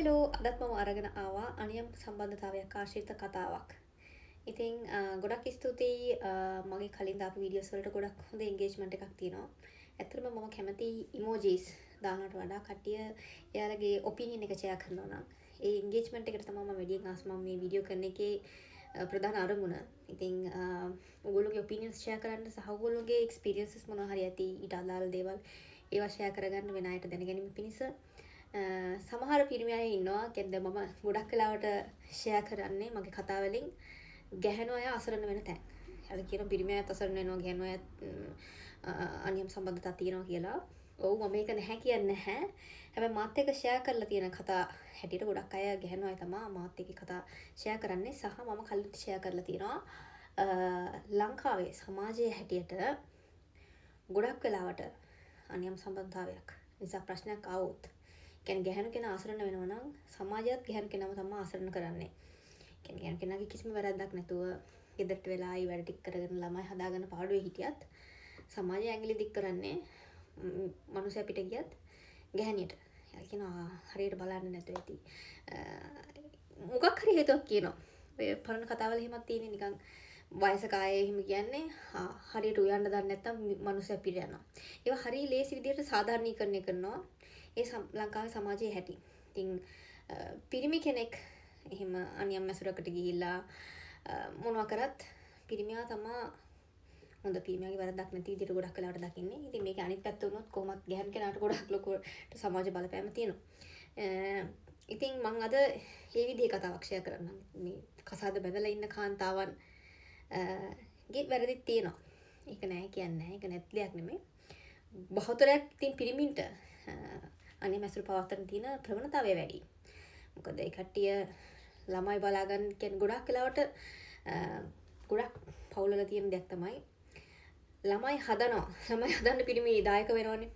Hello අදත් මම අරගෙන ආවා අනියම් සම්බන්ධතාවයක් ආශ්‍රිත කතාවක්. ඉතින් ගොඩක් ස්තුතියි මගේ කලින් දාපු වීඩියෝස් වලට ගොඩක් හොඳ එන්ගේජ්මන්ට් එකක් තියෙනවා. ඇත්තටම මම කැමති ඉමෝජිස් දානවට වඩා කට්ටිය එයාලගේ ඔපිනියන් එක ෂෙයා කරනවා නම් ඒ එන්ගේජ්මන්ට් එකට තමයි මම වැඩියෙන් ආස මම මේ වීඩියෝ කරන එකේ ප්‍රධාන අරමුණ. ඉතින් ඔයගොල්ලෝගේ ඔපිනියන්ස් ෂෙයා කරන්න සහ ඔයගොල්ලෝගේ එක්ස්පීරියන්සස් මොනවා හරි ඇති ඊට අදාළ දේවල් ඒවා ෂෙයා කරගන්න වෙන අයට දැනගැනීම පිණිස සමහර පිරිමි අය ඉන්නවා. කියන්නේ මම ගොඩක් වෙලාවට ෂෙයා කරන්නේ මගේ කතා වලින් ගැහැණු අය අසරණ වෙන තැන්. අර කියන පිරිමි අයත් අසරණ වෙනවා ගැහැණු අයත් අනියම් සම්බන්ධතා තියෙනවා කියලා. ඔව් මම මේක නැහැ කියන්නේ නැහැ. හැබැයි මාත් එක්ක ෂෙයා කරලා තියෙන කතා හැටියට ගොඩක් අය ගැහැණු අය තමයි මාත් එක්ක කතා ෂෙයා කරන්නේ සහ මම කලින් ෂෙයා කරලා තියෙනවා. ලංකාවේ සමාජයේ හැටියට ගොඩක් වෙලාවට අනියම් සම්බන්ධතාවයක් නිසා ප්‍රශ්නයක් ආවොත් කියන්නේ ගැහැණු කෙනා අසරණ වෙනවා නම් සමාජයත් ගැහැණු කෙනාම තමයි අසරණ කරන්නේ. කියන්නේ ගැහැණු කෙනාගේ කිසිම වැරද්දක් නැතුව ගෙදරට වෙලා ආයි වැඩ ටික කරගෙන ළමයි හදාගෙන පාඩුවේ හිටියත් සමාජය ඇඟිලි දික් කරන්නේ මනුස්සයා පිට ගියත් ගැහැණියට. එයා කියනවා හරියට බලන්න නැතුව ඇති. මොකක් හරි හේතුවක් කියනවා. ඔය පරණ කතාවල එහෙමත් තියෙන්නේ නිකන් වයසක අය එහෙම කියන්නේ හරියට උයන්න දන්නේ නැත්නම් මනුස්සයා පිට යනවා. ඒවා හරිය ලේසි විදිහට සාධාරණීකරණය කරනවා. ඒ ලංකාවේ සමාජයේ හැටි. ඉතින් පිරිමි කෙනෙක් එහෙම අනියම් මැසුරකට ගිහිල්ලා මොනවා කරත් පිරිමියා තමා හොඳ පිරිමියාගේ වැරද්දක් නැති විදිහට ගොඩක් වෙලාවට දකින්නේ. ඉතින් මේක අනිත් පැත්ත වුණොත් කොහොමත් ගැහැණු කෙනාට ගොඩක් ලොකුට සමාජ බලපෑම තියෙනවා. ඉතින් මම අද මේ විදිහේ කතාවක් ෂෙයා කරන්නම්. මේ කසාද බැඳලා ඉන්න කාන්තාවන් ගේ වැරදිත් තියෙනවා. ඒක නෑ කියන්නේ නෑ. ඒක නැති දෙයක් නෙමෙයි. බහුතරයක් ඉතින් පිරිමින්ට අනියම් මැසුරු පවත්තන තියෙන ප්‍රවණතාවය වැඩි. මොකද ඒ කට්ටිය ළමයි බලාගන්න කියන්නේ ගොඩක් වෙලාවට ගොඩක් පවුලල තියෙන දෙයක් තමයි ළමයි හදනවා. ළමයි හදන්න පිරිමි දායක වෙනවනේ.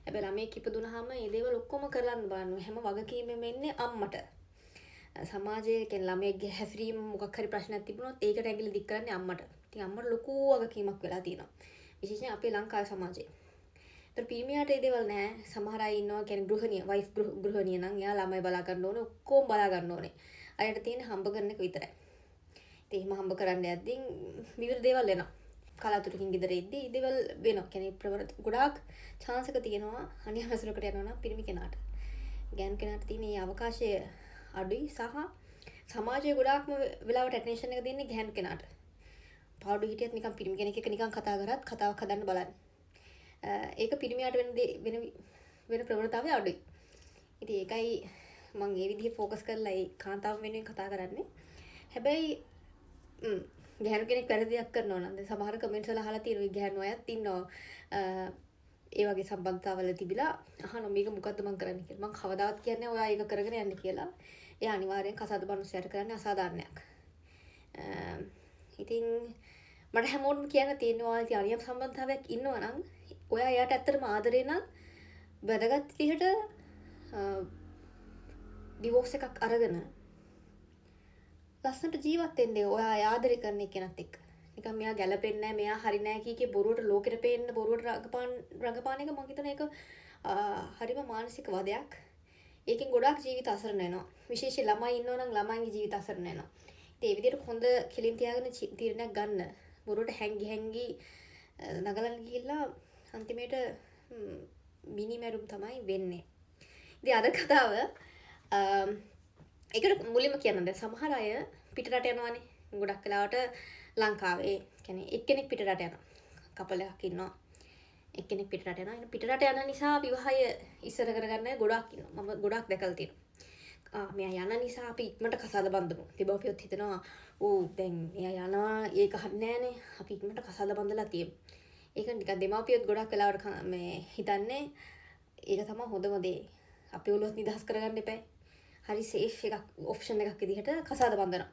හැබැයි ළමයෙක් ඉපදුනහම මේ දේවල් ඔක්කොම කරන්න බලන්න හැම වගකීමෙම එන්නේ අම්මට. සමාජයේ කියන්නේ ළමයෙක්ගේ හැසිරීම මොකක් හරි ප්‍රශ්නයක් තිබුණොත් ඒකට ඇඟිලි දික් කරන්නේ අම්මට. ඉතින් අම්මට ලොකු වගකීමක් වෙලා තියෙනවා. විශේෂයෙන් අපේ ලංකාවේ සමාජයේ. ඒතර පිරිමියාට ඒ දේවල් නැහැ. සමහර අය ඉන්නවා කියන්නේ ගෘහණිය, වයිෆ් ගෘහණිය නම් එයා ළමයි බලා ගන්න ඕනේ, ඔක්කොම බලා ගන්න ඕනේ. අයට තියෙන හම්බ කරන එක විතරයි. ඉතින් එහෙම හම්බ කරන්න යද්දී විවිධ දේවල් එනවා. කලාතුරකින් ගෙදර එද්දී දේවල් වෙනවා. කියන්නේ ප්‍රවෘත්ති ගොඩාක් chance එක තියෙනවා අනියම් මැසුරකට යනවා නම් පිරිමි කෙනාට. ගැන් කෙනාට තියෙන මේ අවකාශය අඩුයි සහ සමාජයේ ගොඩාක්ම වෙලාවට ඇටෙන්ෂන් එක දෙන්නේ ගැන් කෙනාට. පාඩු හිටියත් නිකන් පිරිමි කෙනෙක් එක්ක නිකන් කතා කරත් කතාවක් හදන්න බලන්න. ඒක පිරිමියාට වෙන ප්‍රවණතාවය අඩුයි. ඉතින් ඒකයි මම මේ විදිහේ ફોකස් කරලා ඒ කාන්තාව වෙනුවෙන් කතා කරන්නේ. හැබැයි ගැහැණු කෙනෙක් වැරදියක් කරනවා නම් දැන් සමහර කමෙන්ට්ස් වල අහලා තියෙනවා ගැහැණු අයත් ඉන්නවා. ඒ වගේ සම්බන්ධතාවල තිබිලා අහනවා මේක මොකද්ද මම කරන්නේ කියලා. මම කවදාවත් කියන්නේ ඔයා ඒක කරගෙන යන්න කියලා. එයා අනිවාර්යෙන් කසාද බනුස්සයට කරන්නේ අසාධාරණයක්. ඉතින් මට හැමෝටම කියන්න තියෙනවා ඉතින් අනියම් සම්බන්ධතාවයක් ඉන්නවා නම් ඔයා එයාට ඇත්තටම ආදරේ නම් වැදගත් විදිහට ඩිවෝර්ස් එකක් අරගෙන ලස්සනට ජීවත් වෙන්න ඔයා ආදරේ කරන කෙනත් එක්ක. නිකන් මෙයා ගැලපෙන්නේ නැහැ, මෙයා හරි නැහැ කීකේ බොරුවට ලෝකෙට පේන්න බොරුවට රඟපාන එක මම හිතන එක හරිම මානසික වදයක්. ඒකෙන් ගොඩාක් ජීවිත අසරණ වෙනවා. විශේෂයෙන් ළමයි ඉන්නවා නම් ළමයින්ගේ ජීවිත අසරණ වෙනවා. ඉතින් ඒ විදිහට හොඳ කෙලින් තියාගෙන තීරණයක් ගන්න. බොරුවට හැංගි නගලන්න ගිහිල්ලා අන්තිමේට මිනිමැරුම් තමයි වෙන්නේ. ඉතින් අද කතාව ඒකට මුලින්ම කියන්න දැන් සමහර අය පිටරට යනවානේ. ගොඩක් වෙලාවට ලංකාවේ කියන්නේ එක්කෙනෙක් පිටරට යනවා. කපල් එකක් ඉන්නවා. එක්කෙනෙක් පිටරට යනවා. පිටරට යන නිසා විවාහය ඉස්සර කරගන්න අය ගොඩක් ඉන්නවා. මම ගොඩක් දැකලා තියෙනවා. මෙයා යන නිසා අපි ඉක්මනට කසාද බඳමු. දෙබෝපියොත් හිතනවා දැන් එයා යනවා ඒක හරිනේ නෑනේ. අපි ඉක්මනට කසාද බඳලා තියමු. ඒක නිකන් දෙමාපියොත් ගොඩක් වෙලාවට මේ හිතන්නේ ඒක තමයි හොඳම දේ. අපේ ඔළුවත් නිදහස් කරගන්න එපා. හරි සේෆ් එකක් ඔප්ෂන් එකක් විදිහට කසාද බඳිනවා.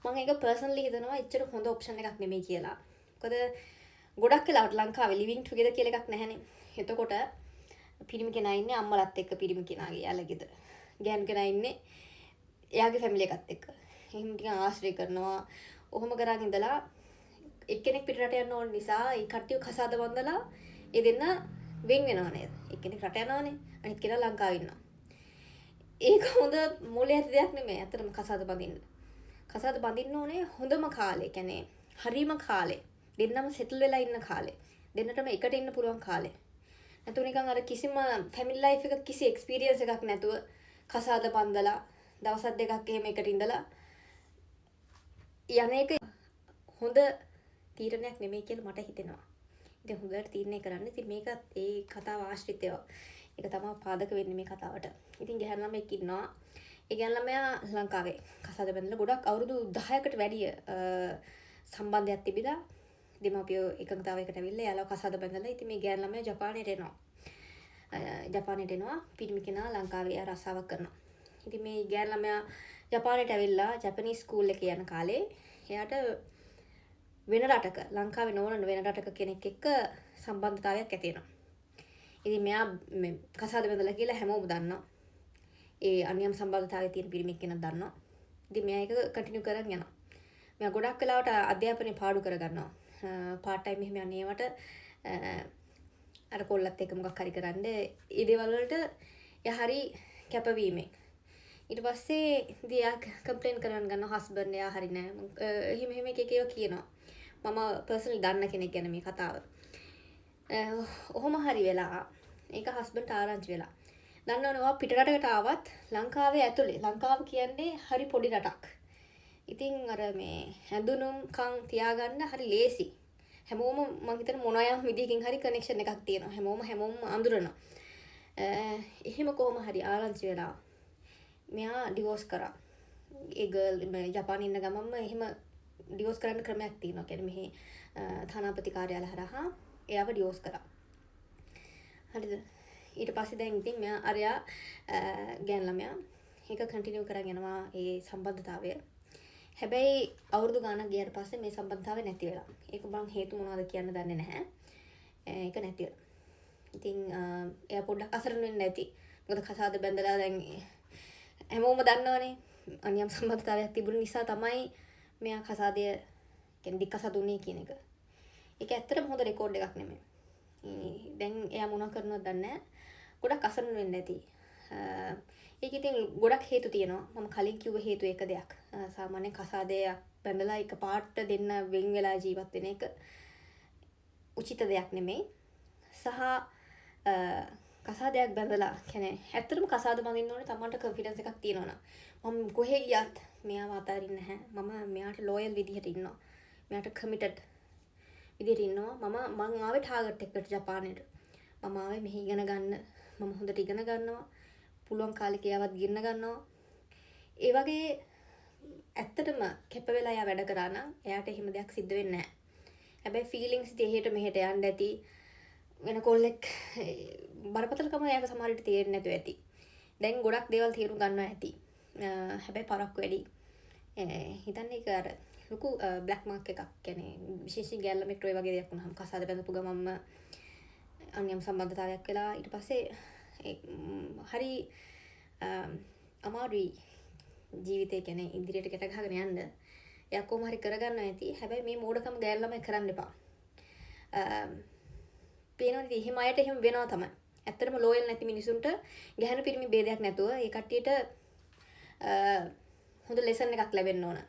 මම ඒක පර්සනලි හිතනවා එච්චර හොඳ ඔප්ෂන් එකක් නෙමෙයි කියලා. මොකද ගොඩක් වෙලාවට ලංකාවේ ලිවිං ටුගෙදර් කියලා එකක් නැහැනේ. එතකොට පිරිමි කෙනා ඉන්නේ අම්මලත් එක්ක පිරිමි කෙනාගේ යාළුවා ගෙදර. ගැහැණු කෙනා ඉන්නේ එයාගේ ෆැමිලි එකත් එක්ක. එහෙම ටිකක් ආශ්‍රය කරනවා. ඔහොම කරන් ඉඳලා එක්කෙනෙක් පිටරට යන්න ඕන නිසා ඒ කට්ටිය කසාද බඳලා ඒ දෙන්න වෙන් වෙනව නේද? එක්කෙනෙක් රට යනවනේ. අනිත් කෙනා ලංකාවේ ඉන්නවා. ඒක හොඳ මොලේ ඇති දෙයක් නෙමෙයි. ඇත්තටම කසාද බඳින්න. කසාද බඳින්න ඕනේ හොඳම කාලේ. කියන්නේ හරීම කාලේ. දෙන්නම සෙටල් වෙලා ඉන්න කාලේ. දෙන්නටම එකට ඉන්න පුළුවන් කාලේ. නැතු නිකන් අර කිසිම ෆැමිලි ලයිෆ් එකක කිසි එක්ස්පීරියන්ස් එකක් නැතුව කසාද බඳලා දවස් දෙකක් එහෙම එකට ඉඳලා යන එක හොඳ තීරණයක් නෙමෙයි කියලා මට හිතෙනවා. ඉතින් හොඳට තීරණය කරන්න. ඉතින් මේකත් ඒ කතාව ආශ්‍රිතව. ඒක තමයි පාදක වෙන්නේ මේ කතාවට. ඉතින් ගැහැණු ළමෙක් ඉන්නවා. ඒ ගැහැණු ළමයා ලංකාවේ කසාද බැඳලා ගොඩක් අවුරුදු 10කට වැඩිය සම්බන්ධයක් තිබිලා දෙමාපියෝ එකඟතාවයකට ඇවිල්ලා යාළුවා කසාද බැඳලා ඉතින් මේ ගැහැණු ළමයා ජපානයට එනවා. ජපානයට එනවා. පිරිමි කෙනා ලංකාවේ රස්සාවක් කරනවා. ඉතින් මේ ගැහැණු ළමයා ජපානයට ඇවිල්ලා ජපනීස් ස්කූල් එකේ යන කාලේ එයාට වෙන රටක ලංකාවේ නොවන වෙන රටක කෙනෙක් එක්ක සම්බන්ධතාවයක් ඇති වෙනවා. ඉතින් මෙයා මේ කසාද බැඳලා කියලා හැමෝම දන්නවා. ඒ අනියම් සම්බන්ධතාවයේ තියෙන පිරිමික් කෙනෙක් දන්නවා. ඉතින් මෙයා ඒක කන්ටිනියු කරගෙන යනවා. මෙයා ගොඩක් වෙලාවට අධ්‍යාපනය පාඩු කරගන්නවා. පාර්ට් ටයිම් එහෙම යන්නේ වට අර කොල්ලත් එක්ක මොකක් හරි කරන්න ඒ දේවල් වලට එයා හරි කැපවීමෙන් ඊට පස්සේ ඉතින් එයා කම්ප්ලේන් කරන්න ගන්නවා හස්බන්ඩ් එයා හරි නෑ එහෙම එක ඒවා කියනවා. මම පර්සනලි දන්න කෙනෙක් ගැන මේ කතාව. ඔහොම හරි වෙලා ඒක හස්බන්ඩ් ආරංචි වෙලා. දන්නවනේ පිටරටකට ආවත් ලංකාවේ ඇතුලේ ලංකාව කියන්නේ හරි පොඩි රටක්. ඉතින් අර මේ හැඳුනුම්කම් තියාගන්න හරි ලේසි. හැමෝම මම හිතන මොන අයම් විදිහකින් හරි කනෙක්ෂන් එකක් තියෙනවා. හැමෝම අඳුරනවා. එහෙම කොහොම හරි ආරංචි වෙලා මෙයා ඩිවෝස් කරා. ඒ ගර්ල් ජපානයේ ඉන්න ගමන්ම එහෙම ඩිවෝස් කරන්න ක්‍රමයක් තියෙනවා. කියන්නේ මෙහි තානාපති කාර්යාලය හරහා එයාව ඩිවෝස් කරා. හරිද? ඊට පස්සේ දැන් ඉතින් මෙයා අරයා ගැන් ළමයා ඒක කන්ටිනියු කරගෙන යනවා ඒ සම්බන්ධතාවය. හැබැයි අවුරුදු ගාණක් ගියාට පස්සේ මේ සම්බන්ධතාවය නැති වෙලා. ඒක බං හේතු මොනවද කියන්න දන්නේ නැහැ. ඒක නැති වෙලා. ඉතින් එයා පොඩ්ඩක් අසරණ වෙන්න ඇති. මොකද කසාද බැඳලා දැන් හැමෝම දන්නවනේ. අනියම් සම්බන්ධතාවයක් තිබුණ නිසා තමයි මෙයා කසාදය කියන්නේ දික්කසාදුන්නේ කියන එක. ඒක ඇත්තටම හොඳ රෙකෝඩ් එකක් නෙමෙයි. දැන් එයා මොනවා කරනවද දන්නේ නැහැ. ගොඩක් අසරණ වෙන්න ඇති. ඒක ඉතින් ගොඩක් හේතු තියෙනවා. මම කලින් කිව්ව හේතු එක දෙයක්. සාමාන්‍ය කසාදයක් බැඳලා එක පාට දෙන්න වෙන් වෙලා ජීවත් වෙන එක උචිත දෙයක් නෙමෙයි. සහ කසාදයක් බැඳලා කියන්නේ ඇත්තටම කසාද බඳින්න ඕනේ තමන්ට කොන්ෆිඩන්ස් එකක් තියෙනවා. මම කොහෙ ගියත් මෙයාව අතාරින්නේ නැහැ. මම මෙයාට ලෝයල් විදිහට ඉන්නවා. මෙයාට කමිටඩ් විදිහට ඉන්නවා. මම ආවේ ටාගට් එකකට ජපානයට. මම ආවේ මෙහි ඉගෙන ගන්න. මම හොඳට ඉගෙන ගන්නවා. පුළුවන් කාලෙක යවත් ගින්න ගන්නවා. ඒ වගේ ඇත්තටම කැප වෙලා යා වැඩ කරා නම් එයාට එහෙම දෙයක් සිද්ධ වෙන්නේ නැහැ. හැබැයි ෆීලිංග්ස් දෙහෙට මෙහෙට යන්න ඇති. වෙන කොල්ලෙක් බරපතලකම එයාට සමහර විට තේරෙන්නේ නැතුව ඇති. දැන් ගොඩක් දේවල් තේරුම් ගන්නවා ඇති. හැබැයි පරක්කු වැඩි. හිතන්නේ ඒක අර ලොකු බ්ලැක් මාක් එකක්. කියන්නේ විශේෂයෙන් ගැල්ලමෙක් ඔය වගේ දෙයක් වුණාම කසාද බැඳපු ගමන්ම අනියම් සම්බන්ධතාවයක් වෙලා ඊට පස්සේ හරි අමාරුයි ජීවිතේ කියන්නේ ඉදිරියට ගැට ගහගෙන යන්න. එයා කොහොම හරි කරගන්න ඇති. හැබැයි මේ මෝඩකම ගෑල්ලම කරන්න එපා. පේනවනේ එහෙම අයට එහෙම වෙනවා තමයි. ඇත්තටම ලෝයල් නැති මිනිසුන්ට ගැහණු පිරිමි ભેදයක් නැතුව ඒ කට්ටියට හොඳ ලෙසන් එකක් ලැබෙන්න ඕන.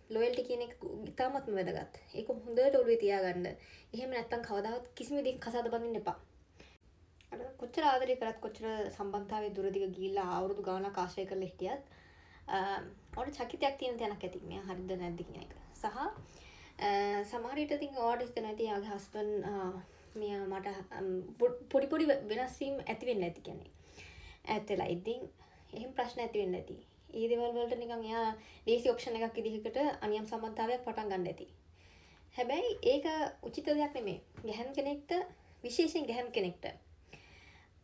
ලොයල්ටි කියන එක ඉතාමත්ම වැදගත්. ඒක හොඳට ඔළුවේ තියාගන්න. එහෙම නැත්තම් කවදාවත් කිසිම දෙයක් කසාද බඳින්න එපා. අර කොච්චර ආදරය කරත් කොච්චර සම්බන්ධතාවයේ දුරදිග ගිහිල්ලා අවුරුදු ගාණක් ආශ්‍රය කරලා හිටියත් ඔයාලට චකිතයක් තියෙන තැනක් ඇති. මෙයා හරිද නැද්ද කියන එක. සහ සමහර විට ඉතින් ඔයාලට හිතෙනවා ඉතින් යාගේ හස්බන්ඩ් මෙයා මට පොඩි වෙනස් වීම් ඇති වෙන්න ඇති කියන්නේ. ඈත් වෙලා ඉතින් එහෙම ප්‍රශ්න ඇති වෙන්න ඇති. ඒ දේවල් වලට නිකන් එයා ලේසි ඔප්ෂන් එකක් විදිහකට අනියම් සම්බන්ධතාවයක් පටන් ගන්න ඇති. හැබැයි ඒක උචිත දෙයක් නෙමෙයි. ගැහන් කෙනෙක්ට විශේෂයෙන් ගැහන් කෙනෙක්ට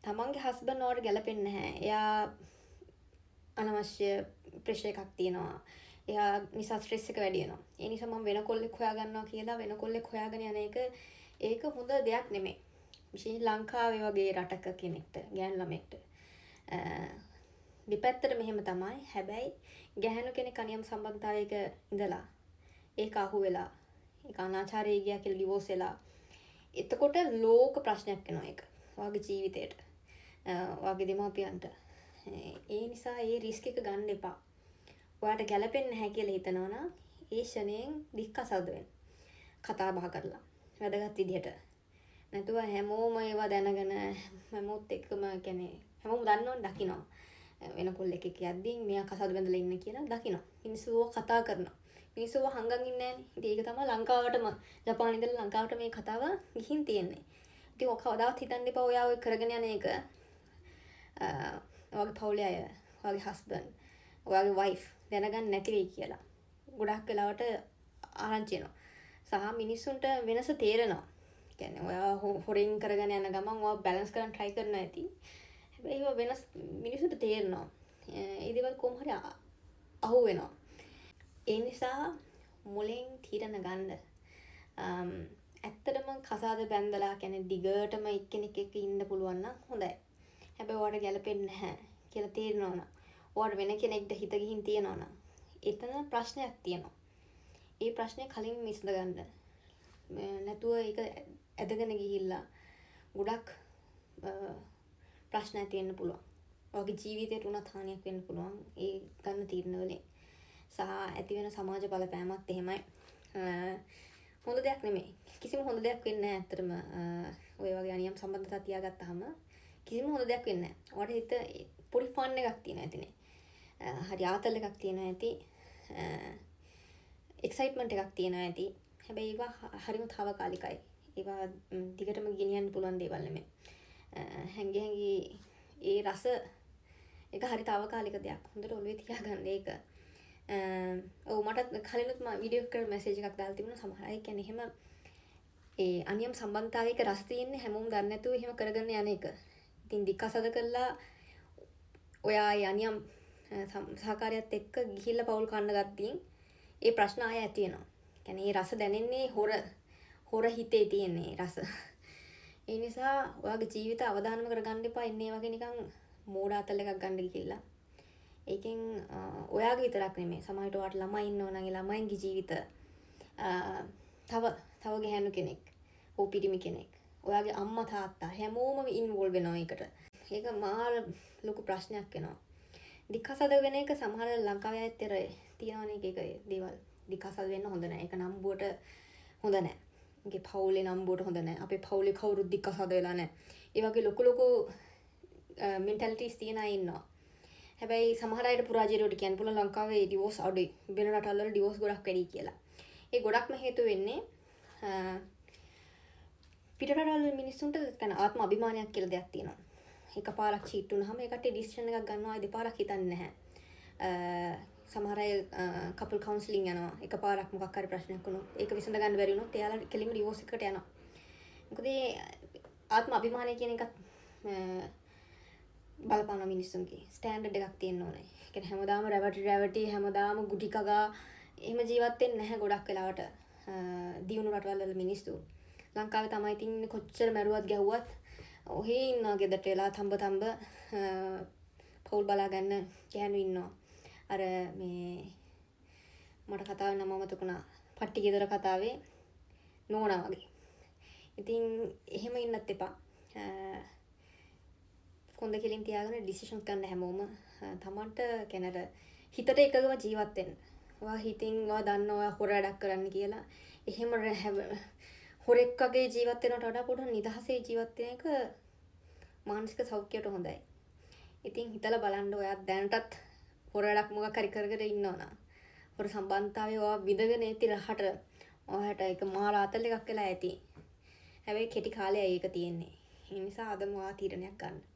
තමන්ගේ හස්බන්ඩ් ඕවට ගැලපෙන්නේ නැහැ. එයා අනවශ්‍ය ප්‍රෙෂර් එකක් තියෙනවා. එයා නිසා ස්ට්‍රෙස් එක වැඩි වෙනවා. ඒ නිසා මම වෙන කොල්ලෙක් හොයා ගන්නවා කියලා වෙන කොල්ලෙක් හොයාගෙන යන එක ඒක හොඳ දෙයක් නෙමෙයි. විශේෂයෙන් ලංකාවේ වගේ රටක කෙනෙක්ට ගැහන් ළමෙක්ට දෙපැත්තට මෙහෙම තමයි. හැබැයි ගැහණු කෙනෙක් අනියම් සම්බන්ධතාවයක ඉඳලා ඒක අහු වෙලා ඒක අනාචාරය ගියා කියලා ඩිවෝස් වෙලා එතකොට ලෝක ප්‍රශ්නයක් වෙනවා ඒක. ඔයාගේ ජීවිතේට. ඔයාගේ දෙමාපියන්ට. ඒ නිසා ඒ රිස්ක් එක ගන්න එපා. ඔයාට ගැලපෙන්නේ නැහැ කියලා හිතනවා නම් ඒ ෂණයෙන් දික්කසාද වෙන්න. කතා බහ කරලා වැදගත් විදිහට. නැතුව හැමෝම ඒවා දැනගෙන හැමෝත් එක්කම කියන්නේ හැමෝම දන්නවනේ දකිනවා. වෙන කොල්ලෙක් එක්ක යද්දී මෙයා කසාද බැඳලා ඉන්න කියලා දකිනවා. මිනිස්සු කතා කරනවා. මිනිස්සු හංගන් ඉන්නේ නැහනේ. ඉතින් ඒක තමයි ලංකාවටම ජපානයේ ඉඳලා ලංකාවට මේ කතාව ගිහින් තියෙන්නේ. ඉතින් ඔක කවදාවත් හිතන්න එපා ඔයා ඔය කරගෙන යන එක ඔයාගේ පවුලේ අය, ඔයාගේ හස්බන්ඩ්, ඔයාගේ වයිෆ් දැනගන්න නැති වෙයි කියලා. ගොඩක් වෙලාවට ආරංචි වෙනවා. සහ මිනිස්සුන්ට වෙනස තේරෙනවා. කියන්නේ ඔයා හොරෙන් කරගෙන යන ගමන් ඔයා බැලන්ස් කරන්න try කරනවා ඇති. හැබැයි ඒවා වෙනස් මිනිස්සුන්ට තේරෙනවා. ඒ දේවල් කොහොම හරි අහු වෙනවා. ඒ නිසා මුලින් තීරණ ගන්න. ඇත්තටම කසාද බැඳලා කියන්නේ දිගටම එක්කෙනෙක් එක්ක ඉන්න පුළුවන් නම් හොඳයි. හැබැයි ඔයාලට ගැලපෙන්නේ නැහැ කියලා තේරෙනවා නම් ඔයාට වෙන කෙනෙක්ට හිත ගිහින් තියනවා නම් එතන ප්‍රශ්නයක් තියෙනවා. ඒ ප්‍රශ්නේ කලින් විසඳ ගන්න. නැතුව ඒක ඇදගෙන ගිහිල්ලා ගොඩක් ප්‍රශ්න ඇති වෙන්න පුළුවන්. ඔයාගේ ජීවිතයට උනත් හානියක් වෙන්න පුළුවන් ඒ ගන්න තීරණ වලින්. සහ ඇති වෙන සමාජ බලපෑමත් එහෙමයි. හොඳ දෙයක් නෙමෙයි. කිසිම හොඳ දෙයක් වෙන්නේ නැහැ ඇත්තටම. ඔය වගේ අනියම් සම්බන්ධතා තියාගත්තාම කිසිම හොඳ දෙයක් වෙන්නේ නැහැ. ඔයාට හිත පොඩි ෆන් එකක් තියෙනවා ඇතිනේ. හරි ආතල් එකක් තියෙනවා ඇති. එක්සයිට්මන්ට් එකක් තියෙනවා ඇති. හැබැයි ඒවා හරිම తాවකාලිකයි. ඒවා දිගටම ගෙනියන්න පුළුවන් දේවල් නෙමෙයි. හැංගි ඒ රස ඒක හරි తాවකාලික දෙයක්. හොඳට ඔළුවේ තියාගන්න ඒක. ඔව් මට කලිනුත් මම වීඩියෝ එකකට මැසේජ් එකක් දාලා තිබුණා සමහර අය කියන්නේ එහෙම ඒ අනියම් සම්බන්ධතාවයක රස තියෙන්නේ හැමෝම දන්නේ නැතුව එහෙම කරගෙන යන එක. ඉතින් දික්කසද කළා ඔයා අනියම් සහකාරියත් එක්ක ගිහිල්ලා පවුල් කන්න ගත්තින් ඒ ප්‍රශ්න ආය ඇති වෙනවා. කියන්නේ ඒ රස දැනෙන්නේ හොර හිතේ තියෙන රස. ඒ නිසා ඔයාගේ ජීවිත අවදානම කරගන්න එපා ඉන්නේ වගේ නිකන් මෝඩ අතල් එකක් ගන්න ගිහිල්ලා. ඒකෙන් ඔයාගේ විතරක් නෙමෙයි සමහරවිට ඔයාට ළමයි ඉන්නව නම් ඒ ළමයින්ගේ ජීවිත තව ගැහැණු කෙනෙක්, ඕ පිරිමි කෙනෙක්, ඔයාගේ අම්මා තාත්තා හැමෝම ඉන්වෝල්ව් වෙනවා ඒකට. ඒක මාර ලොකු ප්‍රශ්නයක් වෙනවා. දික්කසද වෙන එක සමහර ලංකාවේ අයත් තියෙනවනේ ඒක දේවල්. දික්කසද වෙන්න හොඳ නැහැ. ඒක නම්බුවට හොඳ නැහැ. ඒකේ පවුලේ නම්බුවට හොඳ නැහැ. අපේ පවුලේ කවුරුත් දික්කසද වෙලා නැහැ. ඒ වගේ ලොකු මෙන්ටැලිටිස් තියන අය ඉන්නවා. හැබැයි සමහර අයට පුරාජීරයට කියන්න පුළුවන් ලංකාවේ ඩිවෝස් අඩුයි. වෙන රටවල් වල ඩිවෝස් ගොඩක් වැඩි කියලා. ඒ ගොඩක්ම හේතු වෙන්නේ පිටරටවල මිනිස්සුන්ට kind ආත්ම අභිමානයක් කියලා දෙයක් තියෙනවා. එකපාරක් චීට් වුණාම ඒකට ඩිසිෂන් එකක් ගන්නවා දෙපාරක් හිතන්නේ නැහැ. සමහර අය කපල් කවුන්සලින් යනවා. එකපාරක් මොකක් හරි ප්‍රශ්නයක් වුණොත් ඒක විසඳ ගන්න බැරි වුණොත් එයාලා කෙලින්ම ඩිවෝස් එකට යනවා. මොකද ආත්ම අභිමානය කියන එකත් බලපාන මිනිස්සුන්ගේ ස්ටෑන්ඩඩ් එකක් තියෙන්න ඕනේ. ඒ කියන්නේ හැමදාම රැවටි හැමදාම ගුටි කගා එහෙම ජීවත් වෙන්නේ නැහැ ගොඩක් වෙලාවට. දියුණු රටවල් වල මිනිස්සු. ලංකාවේ තමයි ඉතින් කොච්චර මරුවත් ගැහුවත් ඔහේ ඉන්නවා ගෙදරට වෙලා තඹ පවුල් බලා ගන්න ගෑනු ඉන්නවා. අර මේ මට කතාව නම මතකුණා. පට්ටි ගෙදර කතාවේ නෝනා වගේ. ඉතින් එහෙම ඉන්නත් එපා. කොන්ද කෙලින් තියාගෙන ඩිසිෂන්ස් ගන්න හැමෝම තමන්ට කැනර හිතට එකගම ජීවත් වෙන්න. ඔයා හිතින් ඔයා දන්නවා ඔයා හොර වැඩක් කරන්න කියලා. එහෙම හොරෙක් වගේ ජීවත් වෙනවට වඩා පොඩ්ඩක් නිදහසේ ජීවත් වෙන එක මානසික සෞඛ්‍යයට හොඳයි. ඉතින් හිතලා බලන්න ඔයා දැනටත් හොර වැඩක් මොකක් හරි කර ඉන්නවනම් හොර සම්බන්ධතාවය ඔයා විඳගෙන ඇති රහට ඔයාට ඒක මහා රාතල් එකක් වෙලා ඇති. හැබැයි කෙටි කාලයයි ඒක තියෙන්නේ. ඒ නිසා අදම ඔයා තීරණයක් ගන්න.